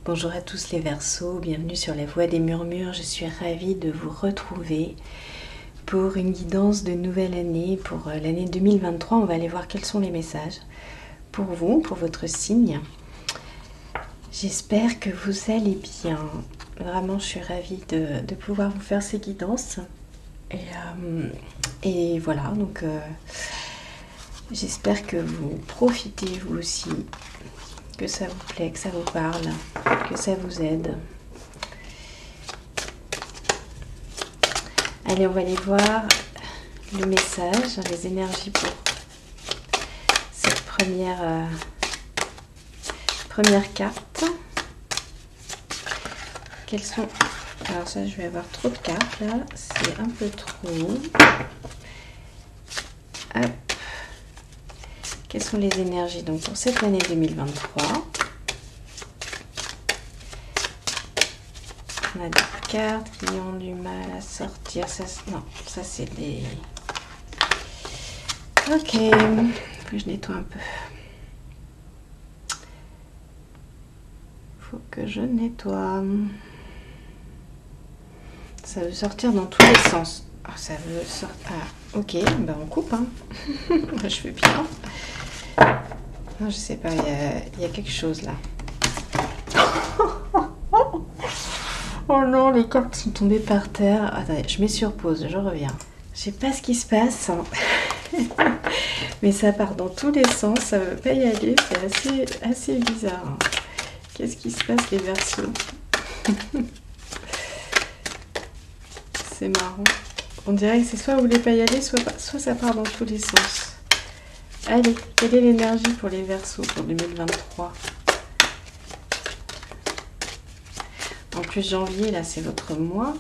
Bonjour à tous les Verseaux, bienvenue sur la Voie des Murmures. Je suis ravie de vous retrouver pour une guidance de nouvelle année, pour l'année 2023. On va aller voir quels sont les messages pour vous, pour votre signe. J'espère que vous allez bien. Vraiment, je suis ravie de pouvoir vous faire ces guidances. Et voilà, donc j'espère que vous profitez vous aussi, que ça vous plaît, que ça vous parle, que ça vous aide. Allez, on va aller voir le message, les énergies pour cette première carte. Quelles sont... Alors ça, je vais avoir trop de cartes là, c'est un peu trop. Hop. Quelles sont les énergies donc pour cette année 2023? On a des cartes qui ont du mal à sortir. Ça, non, ça c'est des... Ok, faut que je nettoie un peu. Faut que je nettoie. Ça veut sortir dans tous les sens. Ah, ça veut sortir... Ah, ok, ben on coupe, hein. Je fais bien. Non, je sais pas, il y a quelque chose là. Oh non, les cartes sont tombées par terre. Attendez, je mets sur pause, je reviens. Je sais pas ce qui se passe, hein. Mais ça part dans tous les sens, ça veut pas y aller, c'est assez bizarre, hein. Qu'est-ce qui se passe les Verseaux? C'est marrant. On dirait que c'est soit vous voulez pas y aller, soit ça part dans tous les sens. Allez, quelle est l'énergie pour les Verseaux pour 2023? En plus, janvier, là, c'est votre mois.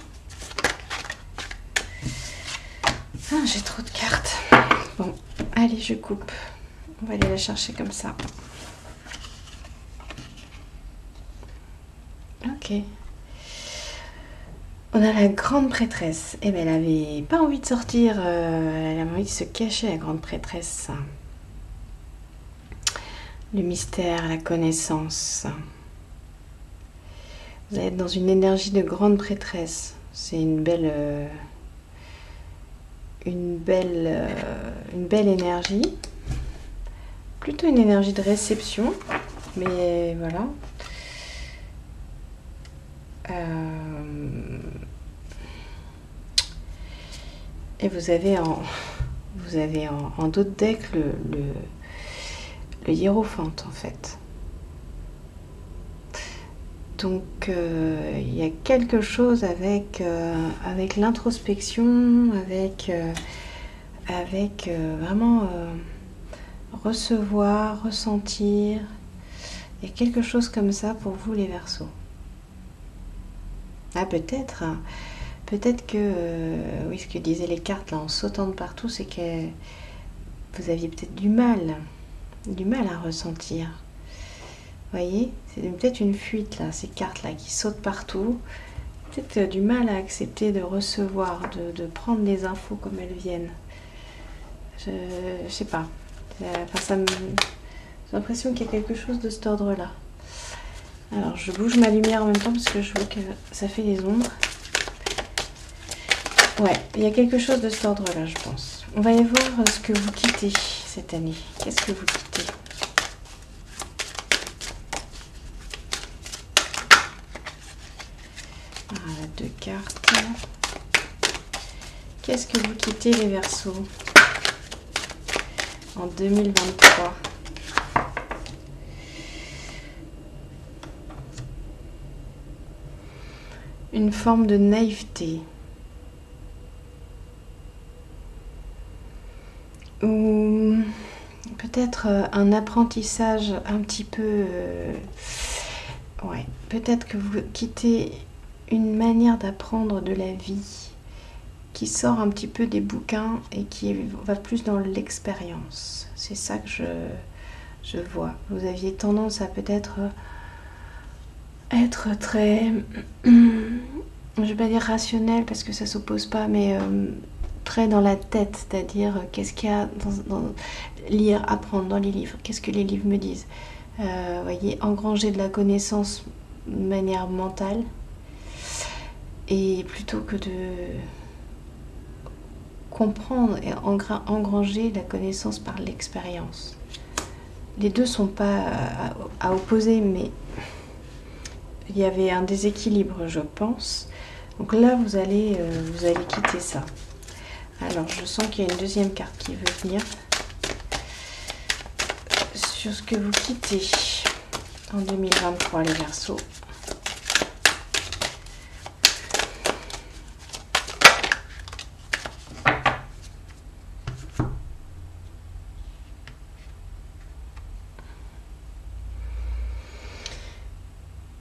Ah, j'ai trop de cartes. Bon, allez, je coupe. On va aller la chercher comme ça. Ok. On a la grande prêtresse. Eh bien, elle avait pas envie de sortir. Elle avait envie de se cacher, la grande prêtresse. Le mystère, la connaissance. Vous allez être dans une énergie de grande prêtresse. C'est une belle énergie. Plutôt une énergie de réception. Mais voilà. Et vous avez en d'autres decks le hiérophante en fait. Donc il y a quelque chose avec l'introspection, avec vraiment recevoir, ressentir. Il y a quelque chose comme ça pour vous les Verseaux. Ah peut-être que, oui, ce que disaient les cartes là en sautant de partout, c'est que vous aviez peut-être du mal à ressentir. Vous voyez, c'est peut-être une fuite là, ces cartes là qui sautent partout. Peut-être du mal à accepter de recevoir, de prendre les infos comme elles viennent. Je sais pas. Enfin, j'ai l'impression qu'il y a quelque chose de cet ordre là. Alors je bouge ma lumière en même temps parce que je vois que ça fait des ombres. Ouais, il y a quelque chose de cet ordre là, je pense. On va y voir ce que vous quittez cette année. Qu'est-ce que vous quittez? Voilà, 2 cartes. Qu'est-ce que vous quittez les Verseaux en 2023? Une forme de naïveté. Ou peut-être un apprentissage un petit peu... ouais, peut-être que vous quittez une manière d'apprendre de la vie qui sort un petit peu des bouquins et qui va plus dans l'expérience. C'est ça que je vois. Vous aviez tendance à peut-être être très... je vais pas dire rationnel parce que ça s'oppose pas, mais très dans la tête, c'est-à-dire qu'est-ce qu'il y a dans lire, apprendre dans les livres, qu'est-ce que les livres me disent. Voyez, engranger de la connaissance manière mentale, et plutôt que de comprendre et engranger la connaissance par l'expérience. Les deux sont pas à opposer, mais il y avait un déséquilibre, je pense. Donc là, vous allez quitter ça. Alors, je sens qu'il y a une deuxième carte qui veut venir sur ce que vous quittez en 2023, les Verseaux.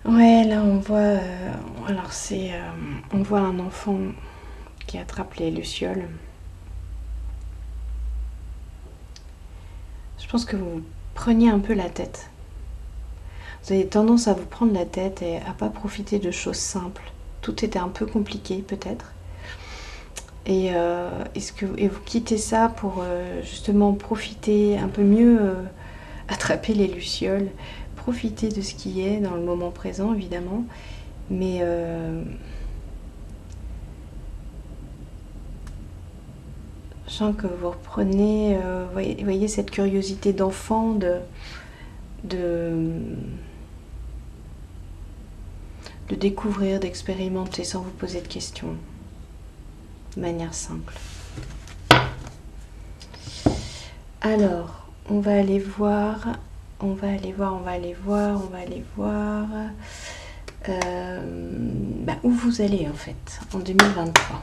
Ouais, là on voit, alors on voit un enfant qui attrape les lucioles. Je pense que vous preniez un peu la tête. Vous avez tendance à vous prendre la tête et à pas profiter de choses simples. Tout était un peu compliqué peut-être. Et vous quittez ça pour justement profiter un peu mieux, attraper les lucioles, profiter de ce qui est dans le moment présent évidemment, mais je sens que vous reprenez, voyez cette curiosité d'enfant de découvrir, d'expérimenter sans vous poser de questions, de manière simple. Alors, on va aller voir où vous allez en fait en 2023.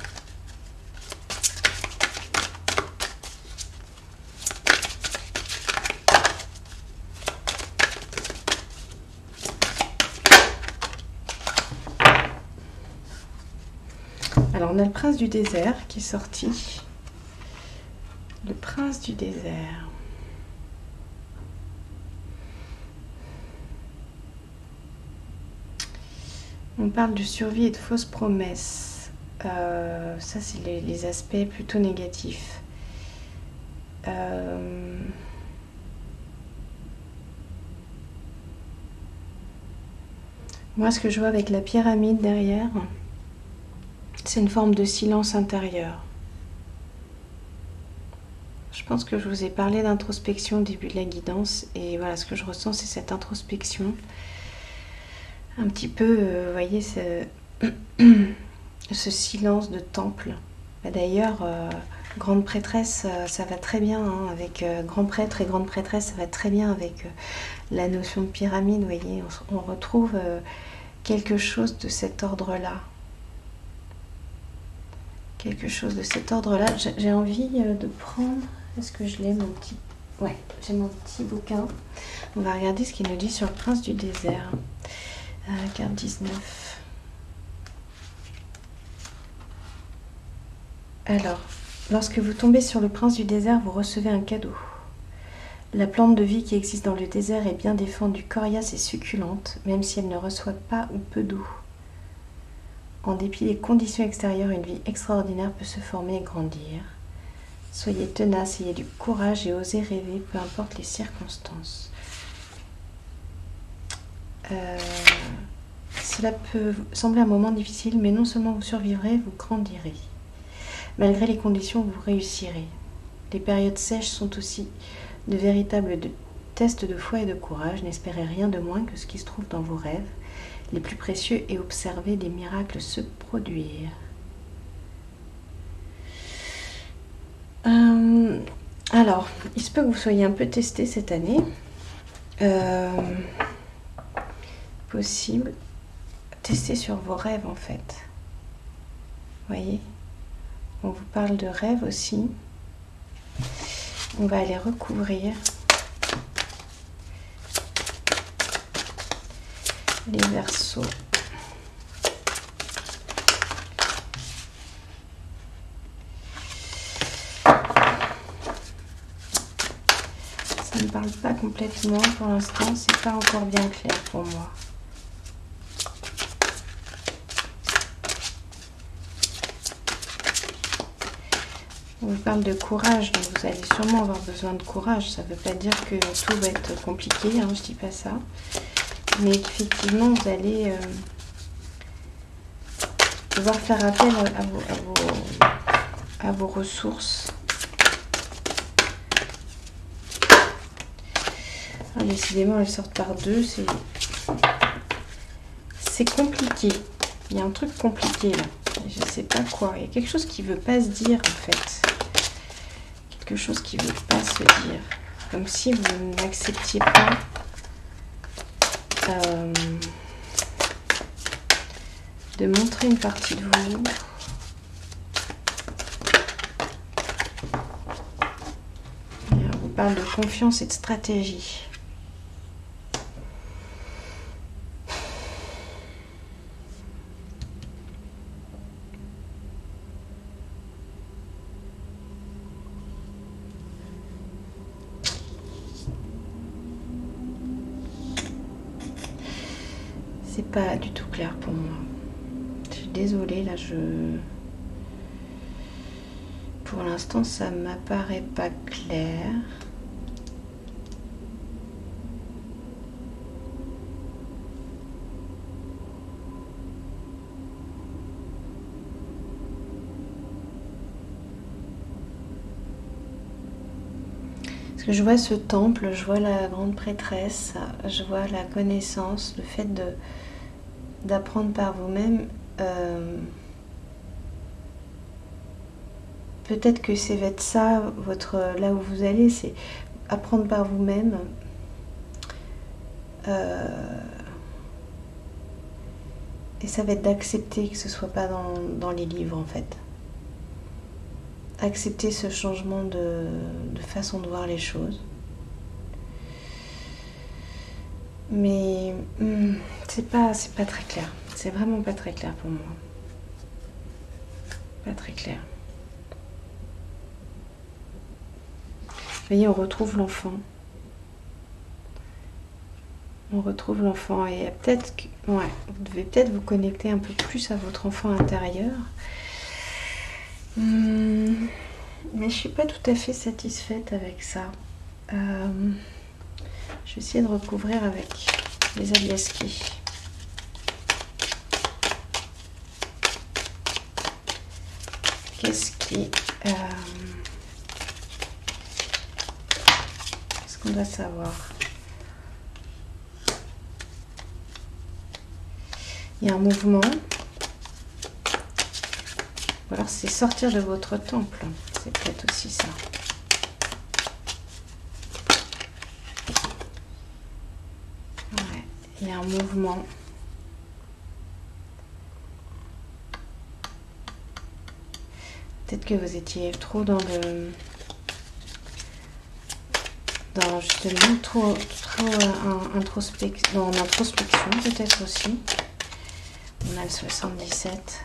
Alors on a le prince du désert qui est sorti. Le prince du désert. On parle de survie et de fausses promesses. Ça, c'est les aspects plutôt négatifs. Moi, ce que je vois avec la pyramide derrière, c'est une forme de silence intérieur. Je pense que je vous ai parlé d'introspection au début de la guidance. Et voilà, ce que je ressens, c'est cette introspection. Un petit peu, vous voyez, ce silence de temple. D'ailleurs, grande prêtresse, ça va très bien hein, avec grand prêtre et grande prêtresse, ça va très bien avec la notion de pyramide. Vous voyez, on retrouve quelque chose de cet ordre-là. Quelque chose de cet ordre-là. J'ai envie de prendre... Est-ce que je l'ai, mon petit... Ouais, j'ai mon petit bouquin. On va regarder ce qu'il nous dit sur le prince du désert. Carte 19. Alors, lorsque vous tombez sur le prince du désert, vous recevez un cadeau. La plante de vie qui existe dans le désert est bien défendue, coriace et succulente, même si elle ne reçoit pas ou peu d'eau. En dépit des conditions extérieures, une vie extraordinaire peut se former et grandir. Soyez tenace, ayez du courage et osez rêver, peu importe les circonstances. Cela peut sembler un moment difficile, mais non seulement vous survivrez, vous grandirez. Malgré les conditions, vous réussirez. Les périodes sèches sont aussi de véritables tests de foi et de courage. N'espérez rien de moins que ce qui se trouve dans vos rêves les plus précieux et observez des miracles se produire. Alors, il se peut que vous soyez un peu testé cette année. Possible. Tester sur vos rêves en fait. Voyez, on vous parle de rêves aussi. On va aller recouvrir les Verseaux. Ça ne parle pas complètement pour l'instant, c'est pas encore bien clair pour moi. On vous parle de courage, donc vous allez sûrement avoir besoin de courage. Ça ne veut pas dire que tout va être compliqué, hein, je dis pas ça. mais qu'effectivement vous allez devoir faire appel à vos ressources. Ah, décidément, elles sortent par deux, c'est compliqué. Il y a un truc compliqué là. Je sais pas quoi. Il y a quelque chose qui veut pas se dire en fait. Quelque chose qui veut pas se dire. Comme si vous n'acceptiez pas de montrer une partie de vous. On vous parle de confiance et de stratégie. C'est pas du tout clair pour moi. Je suis désolée, là pour l'instant ça m'apparaît pas clair. Parce que je vois ce temple, je vois la grande prêtresse, je vois la connaissance, le fait d'apprendre par vous-même. Peut-être que c'est être ça, là où vous allez, c'est apprendre par vous-même. Et ça va être d'accepter que ce ne soit pas dans les livres en fait. Accepter ce changement de façon de voir les choses. Mais c'est pas très clair. C'est vraiment pas très clair pour moi. Pas très clair. Vous voyez, on retrouve l'enfant. On retrouve l'enfant et peut-être que, ouais, vous devez peut-être vous connecter un peu plus à votre enfant intérieur. Mais je suis pas tout à fait satisfaite avec ça. Je vais essayer de recouvrir avec les Adleski. Qu'est-ce qu'on doit savoir? Il y a un mouvement. Ou alors c'est sortir de votre temple. C'est peut-être aussi ça. Ouais, il y a un mouvement. Peut-être que vous étiez trop dans justement trop dans l'introspection peut-être aussi. On a le 77.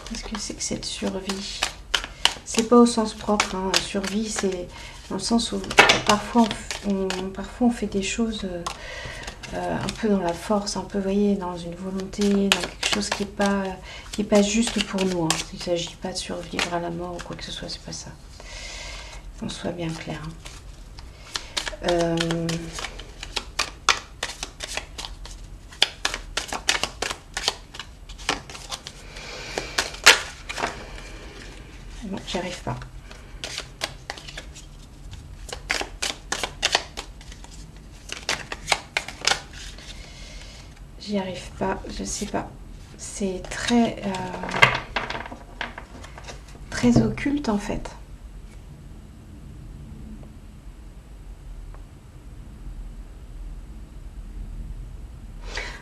Qu'est-ce que c'est que cette survie? C'est pas au sens propre, hein. Survie, c'est dans le sens où parfois on fait des choses un peu dans la force, un peu, vous voyez, dans une volonté, dans quelque chose qui est pas juste pour nous. Hein. Il ne s'agit pas de survivre à la mort ou quoi que ce soit, c'est pas ça. Qu'on soit bien clair. Hein. Bon, j'y arrive pas. J'y arrive pas, je sais pas. C'est très occulte en fait.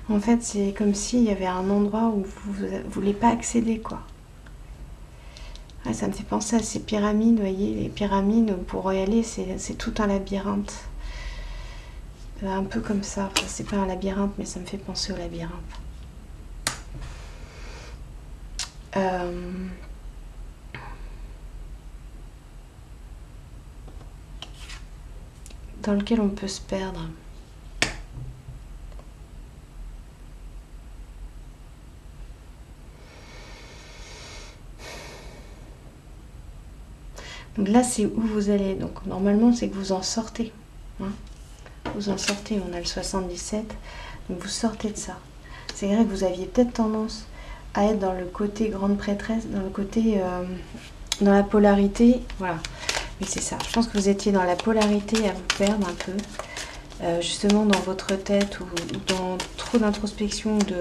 En fait, c'est comme s'il y avait un endroit où vous ne voulez pas accéder, quoi. Ah, ça me fait penser à ces pyramides, vous voyez, les pyramides, pour y aller, c'est tout un labyrinthe. Un peu comme ça. Enfin, c'est pas un labyrinthe, mais ça me fait penser au labyrinthe. Dans lequel on peut se perdre. Donc là, c'est où vous allez. Donc normalement, c'est que vous en sortez. Hein. Vous en sortez, on a le 77. Donc vous sortez de ça. C'est vrai que vous aviez peut-être tendance à être dans le côté grande prêtresse, dans le côté... dans la polarité. Voilà. Mais c'est ça. Je pense que vous étiez dans la polarité à vous perdre un peu. Justement dans votre tête ou dans trop d'introspection, de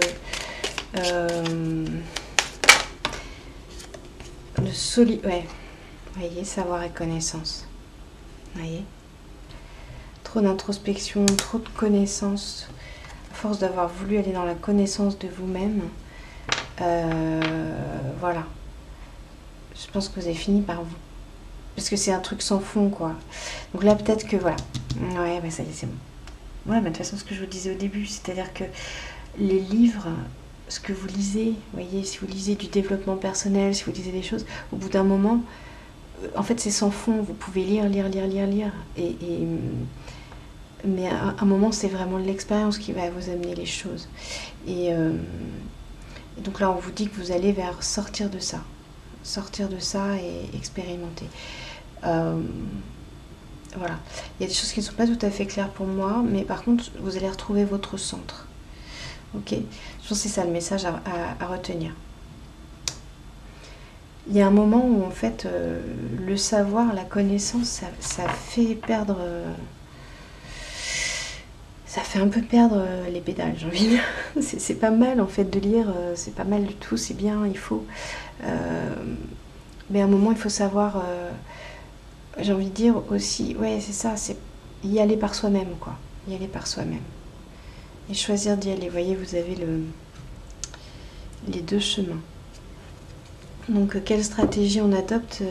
ouais, voyez, savoir et connaissance, voyez, trop d'introspection, trop de connaissance, à force d'avoir voulu aller dans la connaissance de vous-même, voilà, je pense que vous avez fini par vous, parce que c'est un truc sans fond, quoi. Donc là, peut-être que, voilà, ouais, bah ça y est, c'est bon. Ouais, mais de toute façon, ce que je vous disais au début, c'est-à-dire que les livres, ce que vous lisez, voyez, si vous lisez du développement personnel, si vous lisez des choses, au bout d'un moment, en fait, c'est sans fond. Vous pouvez lire. Mais à un moment, c'est vraiment l'expérience qui va vous amener les choses. Et donc là, on vous dit que vous allez vers sortir de ça et expérimenter. Voilà. Il y a des choses qui ne sont pas tout à fait claires pour moi, mais par contre, vous allez retrouver votre centre. Ok ? Je pense que c'est ça le message à retenir. Il y a un moment où, en fait, le savoir, la connaissance, ça fait perdre... ça fait un peu perdre les pédales, j'ai envie de dire. C'est pas mal, en fait, de lire. C'est pas mal du tout, c'est bien, il faut... mais à un moment, il faut savoir... j'ai envie de dire aussi, ouais, c'est ça, c'est y aller par soi-même, quoi. Y aller par soi-même. Et choisir d'y aller. Vous voyez, vous avez les deux chemins. Donc, quelle stratégie on adopte?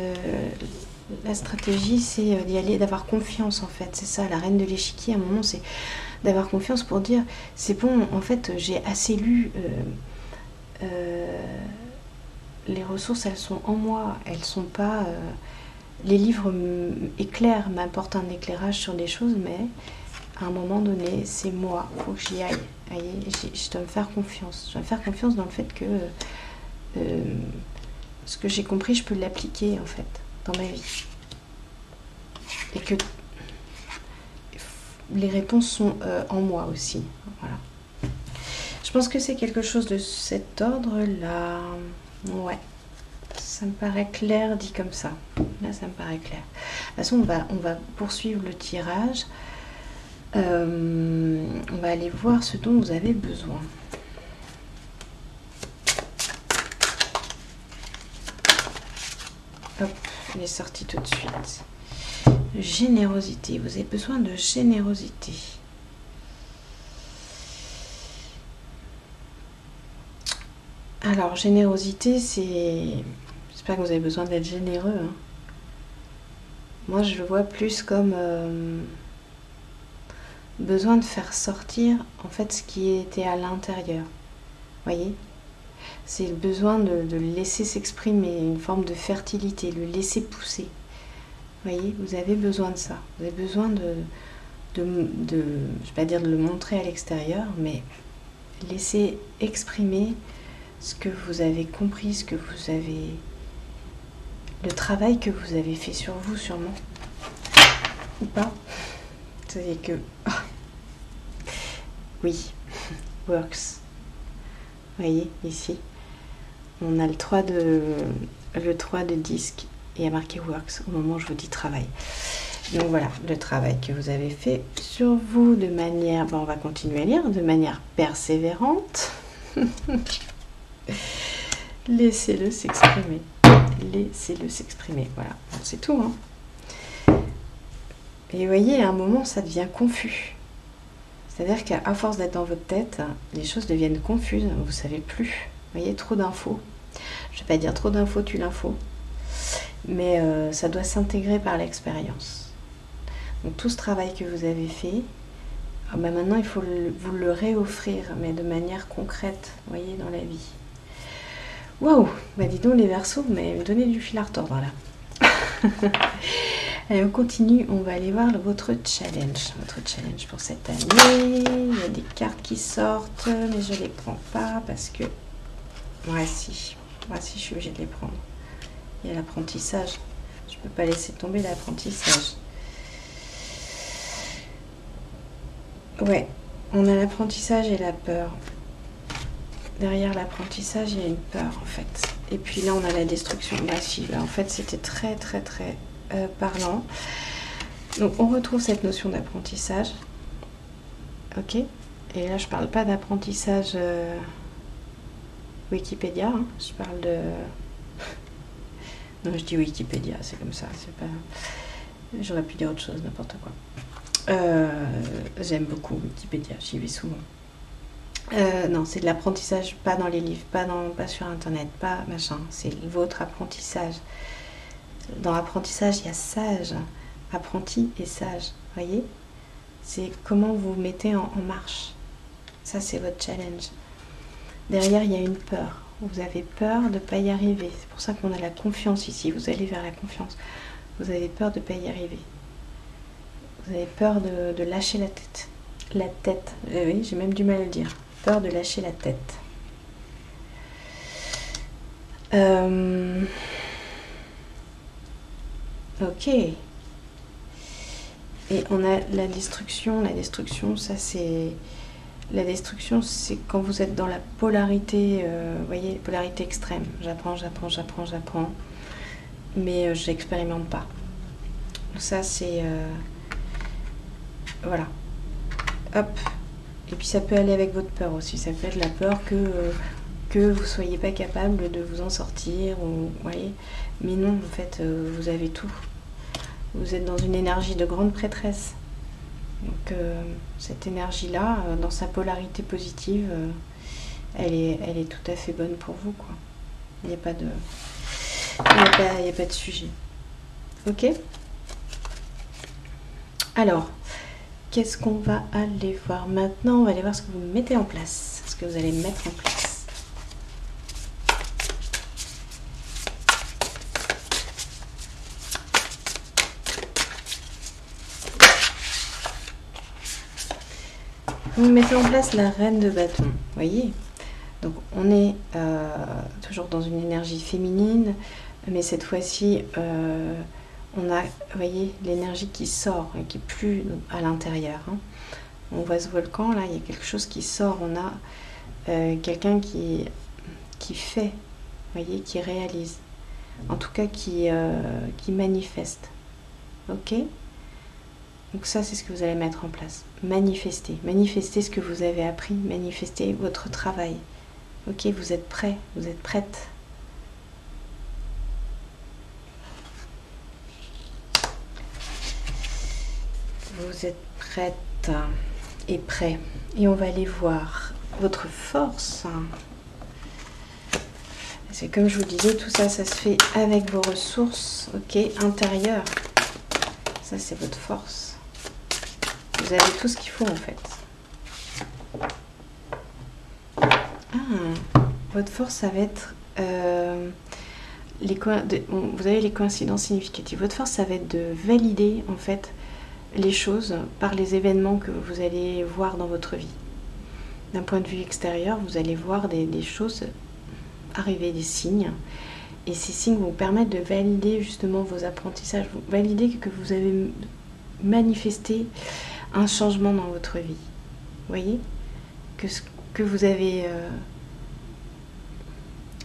La stratégie, c'est d'y aller, d'avoir confiance, en fait. C'est ça, la reine de l'échiquier, à un moment, c'est d'avoir confiance pour dire, c'est bon, en fait, j'ai assez lu... les ressources, elles sont en moi. Elles sont pas... les livres éclairent, m'apportent un éclairage sur des choses, mais à un moment donné, c'est moi, il faut que j'y aille. Je dois me faire confiance. Je dois me faire confiance dans le fait que ce que j'ai compris, je peux l'appliquer, en fait, dans ma vie. Et que les réponses sont en moi aussi. Voilà. Je pense que c'est quelque chose de cet ordre-là. Ouais. Ça me paraît clair dit comme ça. Là, ça me paraît clair. De toute façon, on va poursuivre le tirage. On va aller voir ce dont vous avez besoin. Hop, il est sorti tout de suite. Générosité. Vous avez besoin de générosité. Alors, générosité, c'est... J'espère que vous avez besoin d'être généreux. Hein. Moi, je le vois plus comme besoin de faire sortir, en fait, ce qui était à l'intérieur. Voyez ? C'est le besoin de le laisser s'exprimer, une forme de fertilité, le laisser pousser. Voyez ? Vous avez besoin de ça. Vous avez besoin de je ne vais pas dire de le montrer à l'extérieur, mais laisser exprimer ce que vous avez compris, ce que vous avez... le travail que vous avez fait sur vous, sûrement. Ou pas. Vous savez que... oui, works. Vous voyez, ici, on a le 3 de disque et il y a marqué works au moment où je vous dis travail. Donc voilà, le travail que vous avez fait sur vous de manière... on va continuer à lire, de manière persévérante. Laissez-le s'exprimer. Laissez-le s'exprimer. Voilà, c'est tout. Hein. Et vous voyez, à un moment, ça devient confus. C'est-à-dire qu'à force d'être dans votre tête, les choses deviennent confuses. Vous ne savez plus. Vous voyez, trop d'infos. Je ne vais pas dire trop d'infos tue l'info. Mais ça doit s'intégrer par l'expérience. Donc tout ce travail que vous avez fait, maintenant, il faut vous le réoffrir, mais de manière concrète, vous voyez, dans la vie. Waouh, bah dis donc les Verseaux, mais me donnez du fil à retordre là. Allez, on continue, on va aller voir votre challenge. Votre challenge pour cette année. Il y a des cartes qui sortent, mais je ne les prends pas parce que... Moi si, je suis obligée de les prendre. Il y a l'apprentissage. Je peux pas laisser tomber l'apprentissage. Ouais, on a l'apprentissage et la peur. Derrière l'apprentissage, il y a une peur en fait. Et puis là, on a la destruction massive. En fait, c'était très parlant. Donc, on retrouve cette notion d'apprentissage. Ok. Et là, je parle pas d'apprentissage Wikipédia. Hein. Je parle de... non, je dis Wikipédia, c'est comme ça. C'est pas... J'aurais pu dire autre chose, n'importe quoi. J'aime beaucoup Wikipédia, j'y vais souvent. Non, c'est de l'apprentissage, pas dans les livres, pas sur internet, pas machin. C'est votre apprentissage. Dans l'apprentissage, il y a sage, apprenti et sage. Voyez? C'est comment vous vous mettez en marche. Ça, c'est votre challenge. Derrière, il y a une peur. Vous avez peur de ne pas y arriver. C'est pour ça qu'on a la confiance ici. Vous allez vers la confiance. Vous avez peur de ne pas y arriver. Vous avez peur de lâcher la tête. La tête. Oui, j'ai même du mal à le dire. Peur de lâcher la tête. Ok. Et on a la destruction. La destruction, ça c'est... La destruction, c'est quand vous êtes dans la polarité, vous voyez, polarité extrême. J'apprends, mais je n'expérimente pas. Ça, c'est... voilà. Hop. Et puis ça peut aller avec votre peur aussi. Ça peut être la peur que vous ne soyez pas capable de vous en sortir. Ou, vous voyez. Mais non, en fait, vous avez tout. Vous êtes dans une énergie de grande prêtresse. Donc cette énergie-là, dans sa polarité positive, elle est tout à fait bonne pour vous, quoi. Il n'y a pas de... Il n'y a pas de sujet. Ok? Alors, qu'est-ce qu'on va aller voir maintenant? On va aller voir ce que vous mettez en place. Ce que vous allez mettre en place. Vous mettez en place la reine de bâton, voyez. Donc on est toujours dans une énergie féminine, mais cette fois-ci, on a, voyez, l'énergie qui sort et qui est plus à l'intérieur. Hein. On voit ce volcan, là, il y a quelque chose qui sort. On a quelqu'un qui fait, voyez, qui réalise. En tout cas, qui manifeste. Ok ? Donc ça, c'est ce que vous allez mettre en place. Manifester. Manifester ce que vous avez appris. Manifester votre travail. Ok, vous êtes prêt. Vous êtes prête. Vous êtes prête et prêt. Et on va aller voir votre force. C'est comme je vous disais, tout ça, ça se fait avec vos ressources, ok, intérieures. Ça, c'est votre force. Vous avez tout ce qu'il faut en fait. Votre force, ça va être vous avez les coïncidences significatives. Votre force, ça va être de valider en fait les choses par les événements que vous allez voir dans votre vie. D'un point de vue extérieur, vous allez voir des choses arriver, des signes. Et ces signes vont vous permettre de valider justement vos apprentissages. Valider que vous avez manifesté un changement dans votre vie. Vous voyez ? Que vous avez...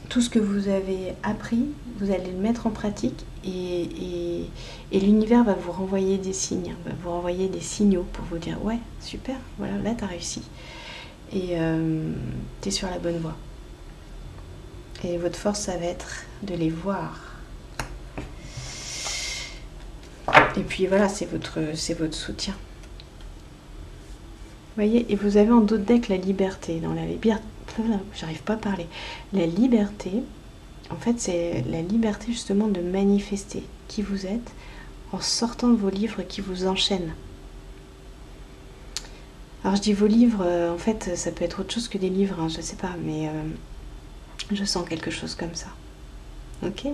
tout ce que vous avez appris, vous allez le mettre en pratique et l'univers va vous renvoyer des signes, va vous renvoyer des signaux pour vous dire « Ouais, super, voilà, là tu as réussi. » Et tu es sur la bonne voie. Et votre force, ça va être de les voir. Et puis voilà, c'est votre soutien. Vous voyez, et vous avez en d'autres decks la liberté. Dans la liberté, j'arrive pas à parler. La liberté, en fait, c'est la liberté justement de manifester qui vous êtes en sortant de vos livres qui vous enchaînent. Alors je dis vos livres, en fait, ça peut être autre chose que des livres, hein, je sais pas, mais je sens quelque chose comme ça. Ok ?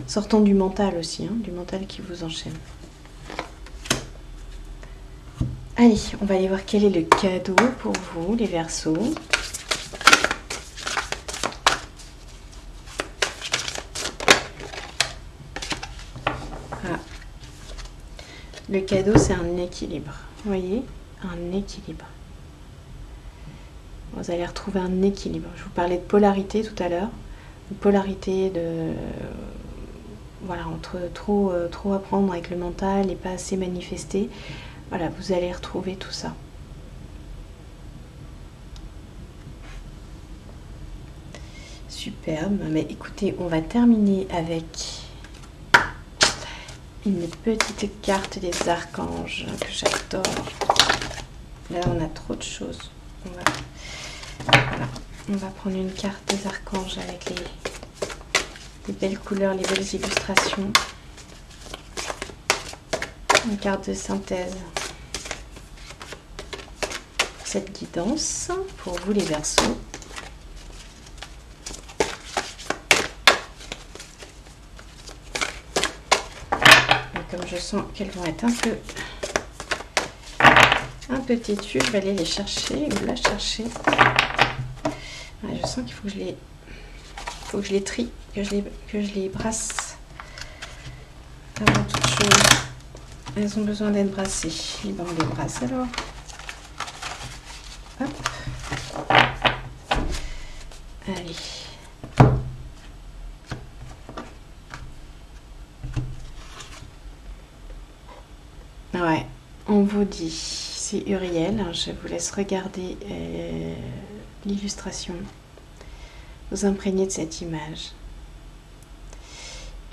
Sortons du mental aussi, hein, du mental qui vous enchaîne. Allez, on va aller voir quel est le cadeau pour vous, les Verseaux. Le cadeau, c'est un équilibre. Vous voyez? Un équilibre. Vous allez retrouver un équilibre. Je vous parlais de polarité tout à l'heure. Une polarité de... Voilà, entre trop apprendre avec le mental et pas assez manifester. Voilà, vous allez retrouver tout ça. Superbe. Mais écoutez, on va terminer avec une petite carte des archanges que j'adore. Là, on a trop de choses. On va prendre une carte des archanges avec les belles couleurs, les belles illustrations. Une carte de synthèse. Cette guidance pour vous les Verseaux. Et comme je sens qu'elles vont être un peu têtues, je vais aller les chercher ou la chercher. Ouais, je sens qu'il faut que je les trie, que je les brasse avant toute chose. Elles ont besoin d'être brassées. Et ben on les brasse alors. Hop. Allez. Ouais, on vous dit, c'est Uriel. Je vous laisse regarder l'illustration. Vous imprégner de cette image.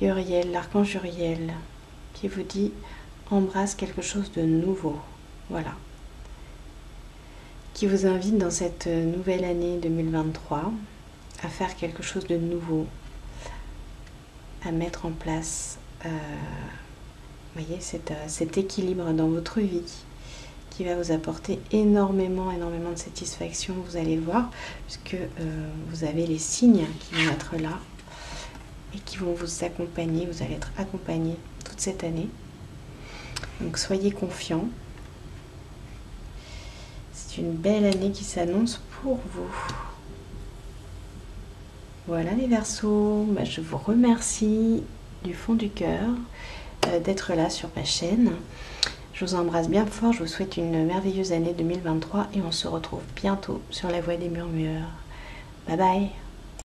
Uriel, l'archange Uriel, qui vous dit embrasse quelque chose de nouveau. Voilà. Qui vous invite dans cette nouvelle année 2023 à faire quelque chose de nouveau, à mettre en place, voyez, cet équilibre dans votre vie qui va vous apporter énormément de satisfaction, vous allez le voir, puisque vous avez les signes qui vont être là et qui vont vous accompagner, vous allez être accompagné toute cette année. Donc soyez confiants. C'est une belle année qui s'annonce pour vous. Voilà les Verseaux, je vous remercie du fond du cœur d'être là sur ma chaîne. Je vous embrasse bien fort, je vous souhaite une merveilleuse année 2023 et on se retrouve bientôt sur la Voie des Murmures. Bye bye.